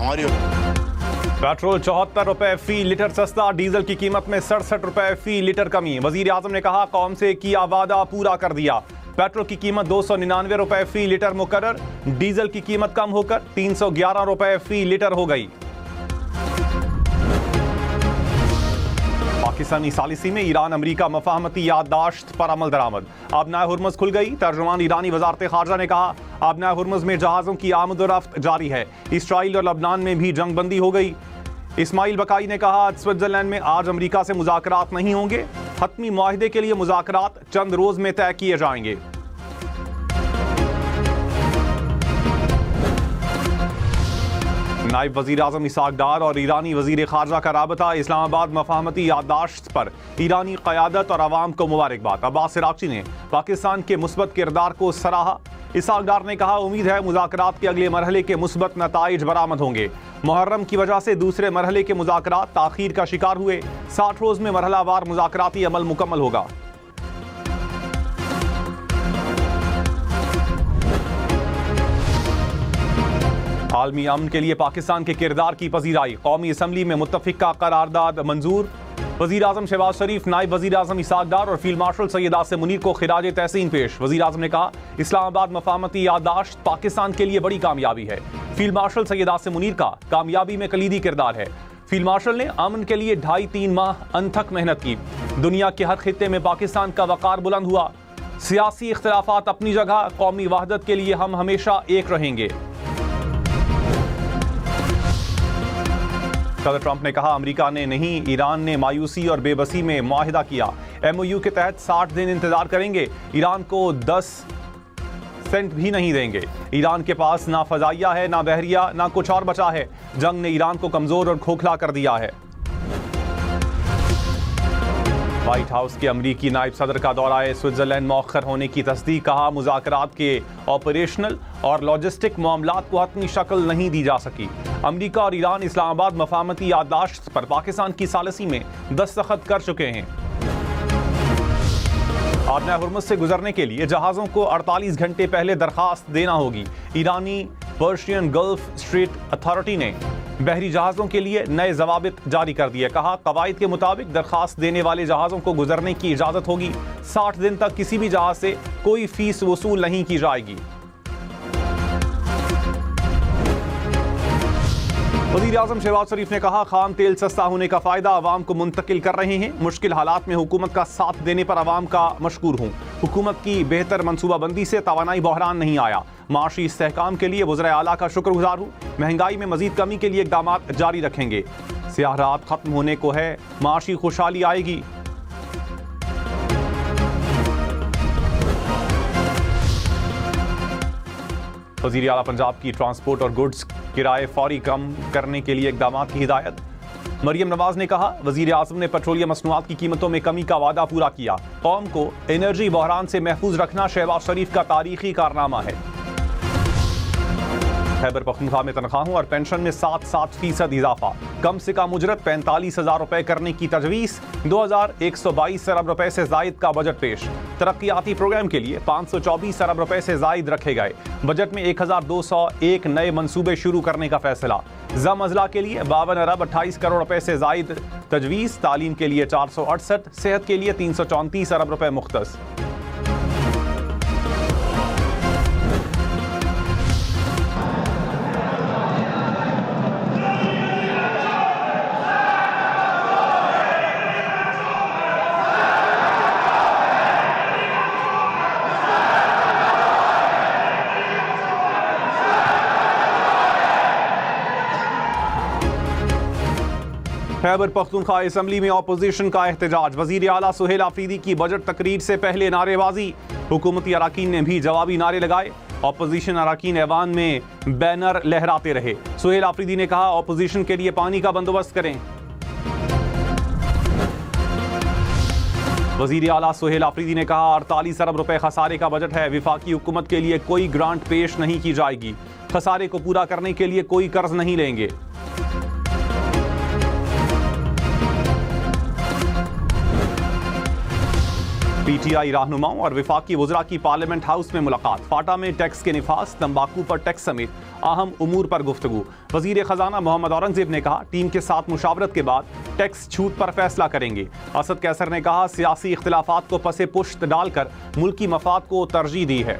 हमारी। पेट्रोल 74 रुपए फी लीटर सस्ता, डीजल की कीमत में 67 रुपए फी लीटर कमी। वजीर आजम ने कहा कौम से किया वादा पूरा कर दिया। पेट्रोल की कीमत 299 रुपए फी लीटर मुकर्रर, डीजल की कीमत कम होकर 311 रुपए फी लीटर हो गई। पाकिस्तानी सालिसी में ईरान अमरीका मफाहमती याददाश्त पर अमल दरामद। आबनाए हुर्मुज़ खुल गई। तर्जुमान ईरानी वजारत खारजा ने कहा आबनाए हुर्मुज़ में जहाज़ों की आमद-ओ-रफ्त जारी है। इसराइल और लबनान में भी जंग बंदी हो गई। इस्माइल बकाई ने कहा स्विट्जरलैंड में आज अमरीका से मुज़ाकरात नहीं होंगे। हतमी मुआहिदे के लिए मुज़ाकरात चंद रोज में तय किए जाएंगे। नायब वजीर आजम इसहाक डार और ईरानी वजीर खारजा का राबता। इस्लामाबाद मफाहमती याददाश्त पर ईरानी क़यादत और अवाम को मुबारकबाद। अब्बास इराक़ची ने पाकिस्तान के मुस्बत किरदार को सराहा। इसहाक डार ने कहा उम्मीद है मुज़ाकरात के अगले मरहले के मुस्बत नताइज बरामद होंगे। मुहर्रम की वजह से दूसरे मरहले के मुज़ाकरात ताख़ीर का शिकार हुए। 60 रोज में मरहलावार मुज़ाकराती अमल मुकम्मल होगा। आलमी अमन के लिए पाकिस्तान के किरदार की पजीराई। कौमी असम्बली में मुत्तफिका करारदाद मंजूर। वजीर आजम शहबाज शरीफ, नायब वजीर आजम इसहाक डार और फील्ड मार्शल सैयद आसिम मुनीर को खिराज तहसीन पेश। वजीर आजम ने कहा इस्लामाबाद मफाहमती याददाश्त पाकिस्तान के लिए बड़ी कामयाबी है। फील्ड मार्शल सैयद आसिम मुनीर का कामयाबी में कलीदी किरदार है। फील्ड मार्शल ने अमन के लिए 2.5-3 माह अनथक मेहनत की। दुनिया के हर खित्ते में पाकिस्तान का वकार बुलंद हुआ। सियासी इख्तिलाफात अपनी जगह, कौमी वहदत के लिए हम हमेशा एक रहेंगे। सदर ट्रंप ने कहा अमेरिका ने नहीं ईरान ने मायूसी और बेबसी में मुआहिदा किया। MOU के तहत 60 दिन इंतजार करेंगे। ईरान को 10 सेंट भी नहीं देंगे। ईरान के पास ना फजाइया है, ना बहरिया, ना कुछ और बचा है। जंग ने ईरान को कमजोर और खोखला कर दिया है। व्हाइट हाउस के अमरीकी नायब सदर का दौरा स्विट्जरलैंड मौखर होने की तस्दीक। कहा मुज़ाकरात के ऑपरेशनल और लॉजिस्टिक मामलात को हतमी शक्ल नहीं दी जा सकी। अमरीका और ईरान इस्लामाबाद मफाहमती याददाश्त पर पाकिस्तान की सालिसी में दस्तखत कर चुके हैं। आबनाए हुर्मुज़ से गुजरने के लिए जहाज़ों को 48 घंटे पहले दरखास्त देना होगी। ईरानी पर्शियन गल्फ स्ट्रेट अथॉरिटी ने बहरी जहाज़ों के लिए नए जवाबित जारी कर दिए। कहा कवायद के मुताबिक दरखास्त देने वाले जहाज़ों को गुजरने की इजाज़त होगी। 60 दिन तक किसी भी जहाज़ से कोई फीस वसूल नहीं की जाएगी। वज़ीर आज़म शहबाज शरीफ ने कहा खाम तेल सस्ता होने का फ़ायदा अवाम को मुंतकिल कर रहे हैं। मुश्किल हालात में हुकूमत का साथ देने पर अवाम का मशकूर हूँ। हुकूमत की बेहतर मनसूबाबंदी से तवानाई बहरान नहीं आया। माशी इस्तेहकाम के लिए वज़ीर आला का शुक्रगुजार हूँ। महंगाई में मजीद कमी के लिए इक़दाम जारी रखेंगे। स्याह रात खत्म होने को है, माशी खुशहाली आएगी। वज़ीर आला पंजाब की ट्रांसपोर्ट और गुड्स किराए फौरी कम करने के लिए इक़दाम की हिदायत। मरियम नवाज ने कहा वज़ीर आज़म ने पेट्रोलियम मसनूआत की कीमतों में कमी का वादा पूरा किया। कौम को एनर्जी बहरान से महफूज रखना शहबाज शरीफ का तारीखी कारनामा है। खैबर पख्तूनख्वा में तनख्वाहों और पेंशन में 7% इजाफा। कम से कम उजरत 45,000 रुपए करने की तजवीज़। 2,122 अरब रुपए से जायद का बजट पेश। तरक्याती प्रोग्राम के लिए 524 अरब रुपए से जायद रखे गए। बजट में 1,201 नए मंसूबे शुरू करने का फैसला। ज़म अजला के लिए 52 अरब 28 करोड़ रुपए से जायद तजवीज़। तालीम के लिए 468, सेहत के लिए 334 अरब रुपए मुख्तस। खैबर पख्तूनख्वा असम्बली में अपोजिशन का एहतजाज। वजीर आला सुहेल आफरीदी की बजट तकरीर से पहले नारेबाजी। हुकूमती अराकीन ने भी जवाबी नारे लगाए। अपोजिशन अराकीन ऐवान में बैनर लहराते रहे। सुहेल आफरीदी ने कहा अपोजिशन के लिए पानी का बंदोबस्त करें। वजीर आला सुहेल आफरीदी ने कहा 48 अरब रुपए खसारे का बजट है। विफाकी हुकूमत के लिए कोई ग्रांट पेश नहीं की जाएगी। खसारे को पूरा करने के लिए कोई कर्ज नहीं लेंगे। PTI रहनुमाओं और वफाकी वज़रा की पार्लियामेंट हाउस में मुलाकात। फाटा में टैक्स के निफास, तंबाकू पर टैक्स समेत अहम उमूर पर गुफ्तगू। वज़ीर ख़जाना मोहम्मद औरंगज़ेब ने कहा, टीम के साथ मुशावरत के बाद टैक्स छूट पर फैसला करेंगे। असद कैसर ने कहा, सियासी इख्तिलाफात को पसे पुश्त डालकर मुल्की मफाद को तरजीह दी है।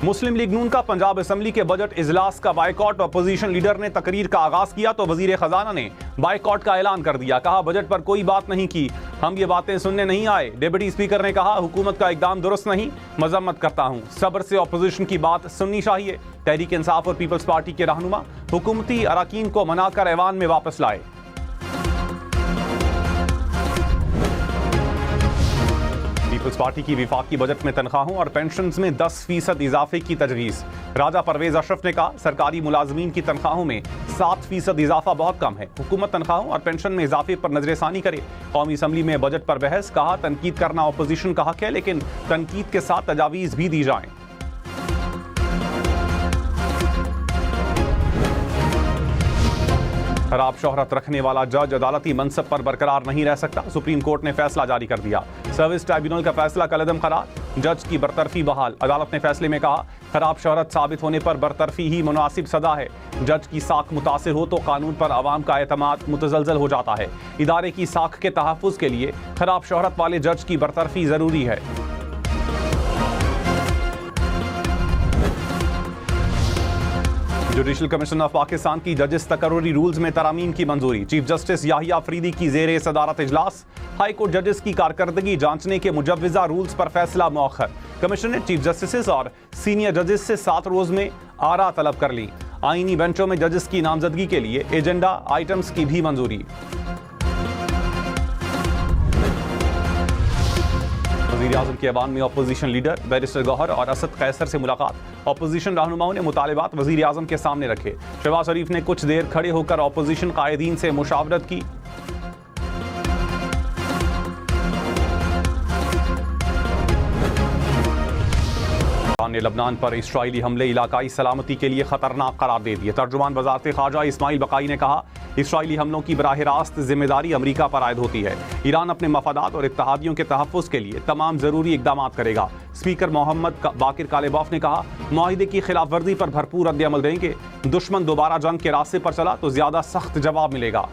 मुस्लिम लीग नून का पंजाब असेंबली के बजट इजलास का बायकॉट। अपोजिशन लीडर ने तकरीर का आगाज किया तो वजीर खजाना ने बायकॉट का ऐलान कर दिया। कहा, बजट पर कोई बात नहीं की, हम ये बातें सुनने नहीं आए। डिप्टी स्पीकर ने कहा, हुकूमत का इकदाम दुरुस्त नहीं, मजम्मत करता हूँ। सब्र से अपोजिशन की बात सुननी चाहिए। तहरीक इंसाफ और पीपल्स पार्टी के रहनुमा हुकूमती अरकान को मनाकर ऐवान में वापस लाए। पीपल्स पार्टी की विफाकी बजट में तनख्वाहों और पेंशन में 10% इजाफे की तजवीज़। राजा परवेज अशरफ ने कहा, सरकारी मुलाजमीन की तनख्वाहों में 7% इजाफा बहुत कम है। हुकूमत तनख्वाहों और पेंशन में इजाफे पर नजरसानी करे। कौमी असम्बली में बजट पर बहस। कहा, तनकीद करना अपोजिशन का हक है, लेकिन तनकीद के साथ तजावीज़ भी दी जाएं। खराब शोहरत रखने वाला जज अदालती मनसब पर बरकरार नहीं रह सकता। सुप्रीम कोर्ट ने फैसला जारी कर दिया। सर्विस ट्राइब्यूनल का फैसला कलअदम करार, जज की बरतरफी बहाल। अदालत ने फैसले में कहा, खराब शोहरत साबित होने पर बरतरफी ही मुनासिब सजा है। जज की साख मुतासिर हो तो कानून पर आवाम का एतमाद मुतजलजल हो जाता है। इदारे की साख के तहफ़्फ़ुज़ के लिए खराब शोहरत वाले जज की बरतरफी जरूरी है। जुडिशल कमीशन ऑफ पाकिस्तान की जजेस तकर्रुरी रूल्स में तरामीम की मंजूरी। चीफ जस्टिस याहिया अफरीदी की जेरे सदारत इजलास। हाई कोर्ट जजेस की कारकर्दगी जांचने के मुजव्वज़ा रूल्स पर फैसला मौखर। कमीशन ने चीफ जस्टिस और सीनियर जजेस से 7 रोज में आरा तलब कर ली। आईनी बेंचों में जजेस की नामजदगी के लिए एजेंडा आइटम्स की भी मंजूरी। वज़ीर-ए-आज़म के ऐवान में अपोजिशन लीडर बैरिस्टर गौहर और असद कैसर से मुलाकात। अपोजिशन रहनुमाओं ने मुतालिबात वज़ीर-ए-आज़म के सामने रखे। शहबाज शरीफ ने कुछ देर खड़े होकर अपोजिशन कायदीन से मुशावरत की। ने लबनान पर इस्राइली हमले इलाकाई सलामती के लिए खतरनाक करार दे दिए। तर्जुमान वज़ारत ख़ारजा इस्माइल बकाई ने कहा, इस्राइली हमलों की बराह रास्त जिम्मेदारी अमरीका पर आयद होती है। ईरान अपने मफादात और इत्तेहादियों के तहफ़्फ़ुज़ के लिए तमाम ज़रूरी इक़दाम करेगा। स्पीकर मोहम्मद बाकिर कालेबॉफ ने कहा, मुआहिदे की खिलाफ वर्जी पर भरपूर रद्द-ए-अमल देंगे। दुश्मन दोबारा जंग के रास्ते पर चला तो ज़्यादा सख्त जवाब मिलेगा।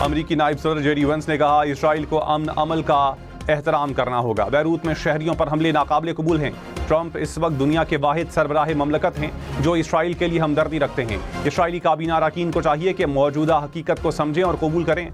अमरीकी नायब सदर जेडी वेंस ने कहा, इसराइल को अमन अमल का एहतराम करना होगा। बैरूत में शहरियों पर हमले नाकाबिले कबूल हैं। ट्रंप इस वक्त दुनिया के वाहिद सरबराह ममलकत हैं जो इसराइल के लिए हमदर्दी रखते हैं। इसराइली काबीना अरकान को चाहिए कि मौजूदा हकीकत को समझें और कबूल करें।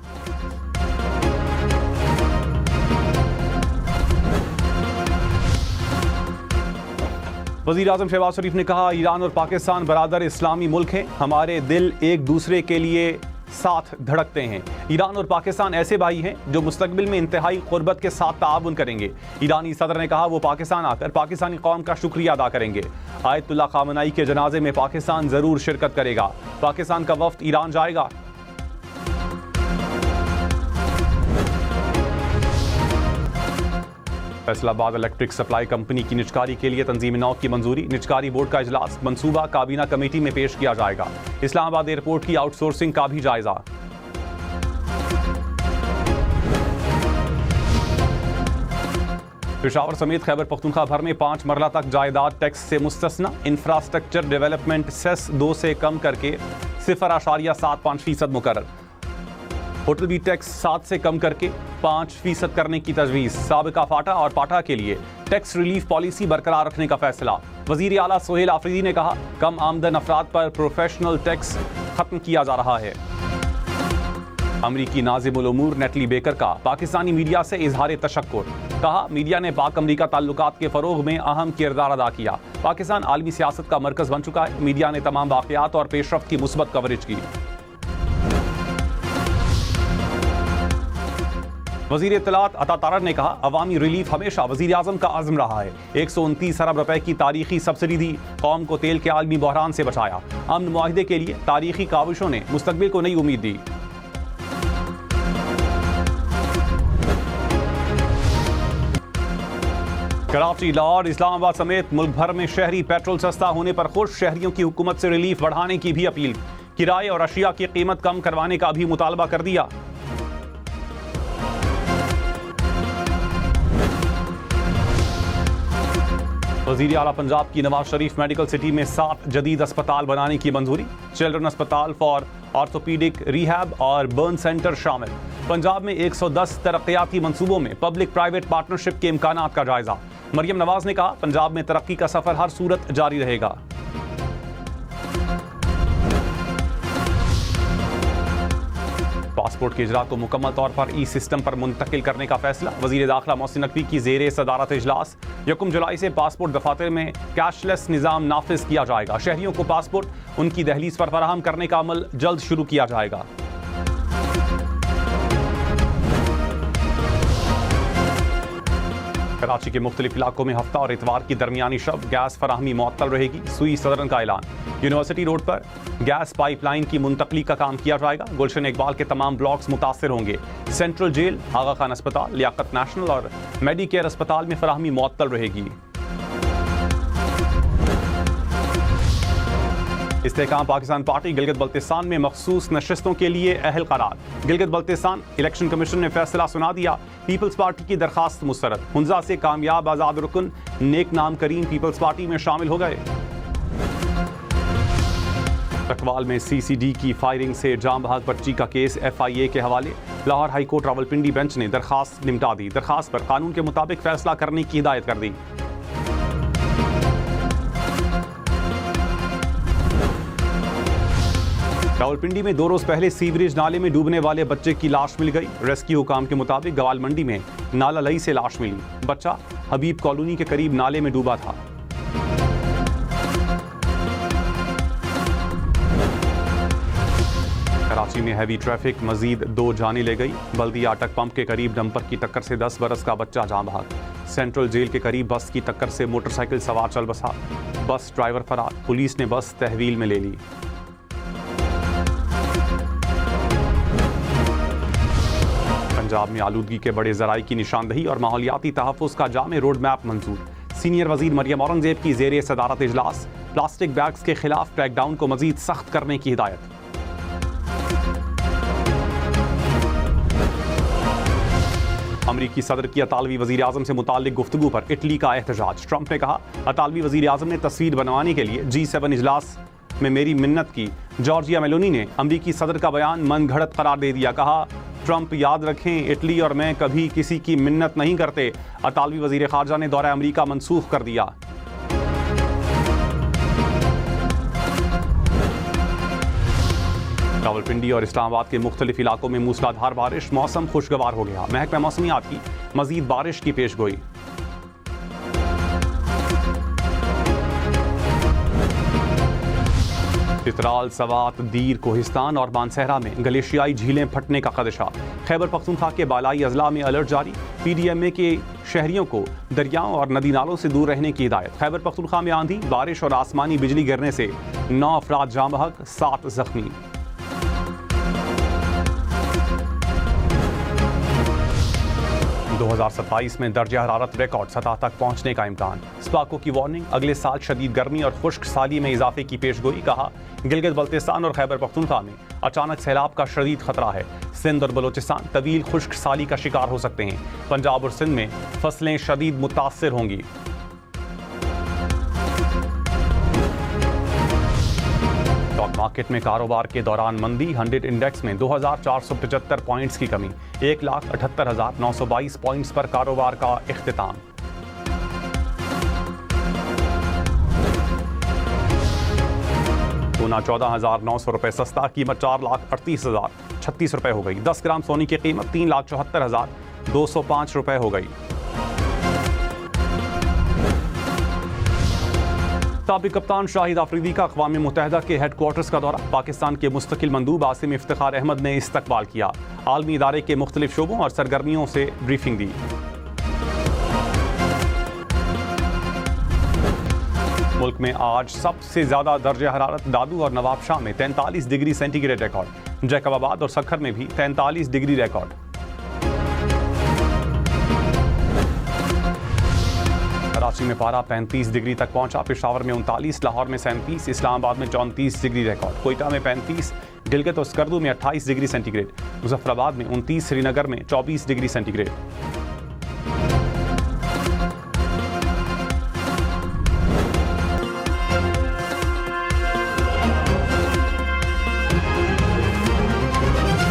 वज़ीर-ए-आज़म शहबाज शरीफ ने कहा, ईरान और पाकिस्तान बरादर इस्लामी मुल्क हैं। हमारे दिल एक दूसरे के लिए साथ धड़कते हैं। ईरान और पाकिस्तान ऐसे भाई हैं जो मुस्तकबिल में इंतहाई क़ुर्बत के साथ ताआवुन करेंगे। ईरानी सदर ने कहा, वो पाकिस्तान आकर पाकिस्तानी कौम का शुक्रिया अदा करेंगे। आयतुल्लाह ख़ामेनी के जनाजे में पाकिस्तान ज़रूर शिरकत करेगा। पाकिस्तान का वफ़द ईरान जाएगा। फैसलाबाद इलेक्ट्रिक सप्लाई कंपनी की निजकारी के लिए तंजीम नौ की मंजूरी। निजकारी बोर्ड का इजलास मंसूबा काबीना कमेटी में पेश किया जाएगा। इस्लामाबाद एयरपोर्ट की आउटसोर्सिंग का भी जायजा। पेशावर समेत खैबर पख्तूनख्वा भर में 5 मरला तक जायदाद टैक्स से मुस्तस्ना। इंफ्रास्ट्रक्चर डेवलपमेंट सेस 2 से कम करके 0.75% मुकर्रर। होटल भी टैक्स 7 से कम करके 5% करने की तजवीज़। साबिका फाटा और पाटा के लिए टैक्स रिलीफ पॉलिसी बरकरार रखने का फैसला। वज़ीर आला सोहेल आफरीदी ने कहा, कम आमदन अफराद पर प्रोफेशनल टैक्स खत्म किया जा रहा है। अमरीकी नाज़िमुल उमूर नेटली बेकर का पाकिस्तानी मीडिया से इजहार तशक्कुर। कहा, मीडिया ने पाक अमरीका ताल्लुकात के फ़रोग़ में अहम किरदार अदा किया। पाकिस्तान आलमी सियासत का मरकज़ बन चुका है। मीडिया ने तमाम वाक़यात और पेशरफ्त की मुस्बत कवरेज की। वज़ीर इत्तलात अता तारर ने कहा, अवामी रिलीफ हमेशा वज़ीर-ए-आज़म का आज़म रहा है। 129 अरब रुपए की तारीखी सब्सिडी दी, कौम को तेल के आलमी बहरान से बचाया। अमन मुआहिदे के लिए तारीखी काविशों ने मुस्तकबिल को नई उम्मीद दी। कराची, लाहौर, इस्लामाबाद समेत मुल्क भर में शहरी पेट्रोल सस्ता होने पर खुश। शहरियों की हुकूमत से रिलीफ बढ़ाने की भी अपील। किराए और अशिया की कीमत कम करवाने का भी मुतालबा कर दिया। वज़ीर आला पंजाब की नवाज शरीफ मेडिकल सिटी में 7 जदीद अस्पताल बनाने की मंजूरी। चिल्ड्रन अस्पताल फॉर ऑर्थोपीडिक रिहैब और बर्न सेंटर शामिल। पंजाब में 110 तरक्याती मंसूबों में पब्लिक प्राइवेट पार्टनरशिप के इम्कानात का जायजा। मरियम नवाज ने कहा, पंजाब में तरक्की का सफर हर सूरत जारी रहेगा। पासपोर्ट के इजरा को मुकम्मल तौर पर ई सिस्टम पर मुंतकिल करने का फैसला। वज़ीर दाखिला मोहसिन नकवी की ज़ेरे सदारत इजलास। 1 जुलाई से पासपोर्ट दफातर में कैशलेस निज़ाम नाफिज किया जाएगा। शहरियों को पासपोर्ट उनकी दहलीज पर फराहम करने का अमल जल्द शुरू किया जाएगा। कराची के मुख्तलिफ इलाकों में हफ्ता और इतवार की दरमियानी शब गैस फराहमी मुअत्तल रहेगी। सुई सदरन का ऐलान। यूनिवर्सिटी रोड पर गैस पाइपलाइन की मुंतकली का काम किया जाएगा। गुलशन इकबाल के तमाम ब्लॉक्स मुतासर होंगे। सेंट्रल जेल, आगा खान अस्पताल, लियाकत नेशनल और मेडिकेयर अस्पताल में फराहमी मुअत्तल रहेगी। इस्तेहकाम पाकिस्तान पार्टी गिलगित बल्तिस्तान में मखसूस नशिस्तों के लिए अहल करार। गिलगित बल्तिस्तान इलेक्शन कमीशन ने फैसला सुना दिया। पीपल्स पार्टी की दरखास्त मुस्तरद। हुंजा से कामयाब आजाद रुकन नेक नाम करीम पीपल्स पार्टी में शामिल हो गए। रकवाल में CCD की फायरिंग से जाम बहाक बच्ची का केस FIA के हवाले। Lahore high court Rawalpindi bench ने दरखास्त निपटा दी। दरखास्त पर कानून के मुताबिक फैसला करने की हिदायत कर दी। रावलपिंडी में 2 रोज पहले सीवरेज नाले में डूबने वाले बच्चे की लाश मिल गई। रेस्क्यू हुकाम के मुताबिक गवाल मंडी में नाला लई से लाश मिली। बच्चा हबीब कॉलोनी के करीब नाले में डूबा था। कराची में हैवी ट्रैफिक मजीद 2 जाने ले गई। बल्दिया अटक पंप के करीब डंपर की टक्कर से 10 बरस का बच्चा जान बहाक। सेंट्रल जेल के करीब बस की टक्कर से मोटरसाइकिल सवार चल बसा। बस ड्राइवर फरार। पुलिस ने बस तहवील में ले ली। पंजाब में आलूदगी के बड़े जराई की निशानदही और माहौलियाती तहफ़्फ़ुज़ का जामे रोड मैप मंजूर। सीनियर वजीर मरियम औरंगजेब की ज़ेरे सदारत इजलास। प्लास्टिक बैग्स के खिलाफ क्रैकडाउन को मजीद सख्त करने की हिदायत। अमरीकी सदर की अतालवी वजीर आज़म से मुताल्लिक गुफ्तगू पर इटली का एहतजाज। ट्रंप ने कहा, अतालवी वजीर आज़म ने तस्वीर बनवाने के लिए G7 इजलास में मेरी मिन्नत की। जॉर्जिया मेलोनी ने अमरीकी सदर का बयान मन घड़त करार दे दिया। कहा, ट्रंप याद रखें, इटली और मैं कभी किसी की मिन्नत नहीं करते। अतालवी वजीर खारजा ने दौरा अमरीका मनसूख कर दिया। रावलपिंडी और इस्लामाबाद के मुख्तलिफ इलाकों में मूसलाधार बारिश। मौसम खुशगवार हो गया। महकमा मौसमियात की मजीद बारिश की पेशगोई। चित्राल, सवात, दीर, कोहिस्तान और मानसहरा में ग्लेशियाई झीलें फटने का खदशा। खैबर पख्तूनख्वा के बालाई अजला में अलर्ट जारी। PDMA के शहरियों को दरियाओं और नदी नालों से दूर रहने की हिदायत। खैबर पख्तूनख्वा में आंधी, बारिश और आसमानी बिजली गिरने से 9 अफराद जाम बहक, 7 जख्मी। 2027 में दर्जा हरारत रिकॉर्ड सतह तक पहुंचने का इम्कान। स्पाको की वार्निंग। अगले साल शदीद गर्मी और खुश्क साली में इजाफे की पेशगोई। कहा, गिलगित बल्तिस्तान और खैबर पख्तूनख्वा में अचानक सैलाब का शदीद खतरा है। सिंध और बलोचिस्तान तवील खुश्क साली का शिकार हो सकते हैं। पंजाब और सिंध में फसलें शदीद मुतासर होंगी। स्टॉक मार्केट में कारोबार के दौरान मंदी। 100 इंडेक्स में 2475 पॉइंट्स की कमी। 1,78,922 पॉइंट्स पर कारोबार का इख्तिताम। सोना 14,900 रुपए सस्ता। कीमत 4,38,036 रुपए हो गई। 10 ग्राम सोने की कीमत 3,74,205 रुपए हो गई। साबिक कप्तान शाहिद आफरीदी का अक़वाम मुत्तहिदा के हेडक्वार्टर्स का दौरा। पाकिस्तान के मुस्तकिल मंदूब आसिम इफ्तिखार अहमद ने इस्तकबाल किया। आलमी इदारे के मुख्तलिफ शोबों और सरगर्मियों से ब्रीफिंग दी। मुल्क में आज सबसे ज्यादा दर्जा हरारत दादू और नवाबशाह में 43 डिग्री सेंटीग्रेड रिकॉर्ड। जैकबाबाद और सखर में भी 43 डिग्री रिकॉर्ड। कराची में पारा 35 डिग्री तक पहुंचा, पेशावर में 39, लाहौर में 37, इस्लामाबाद में 34 डिग्री रिकॉर्ड, कोयटा में 35, गिलगित और स्कर्दू में 28 डिग्री सेंटीग्रेड, मुजफ्फराबाद में 29, श्रीनगर में 24 डिग्री सेंटीग्रेड।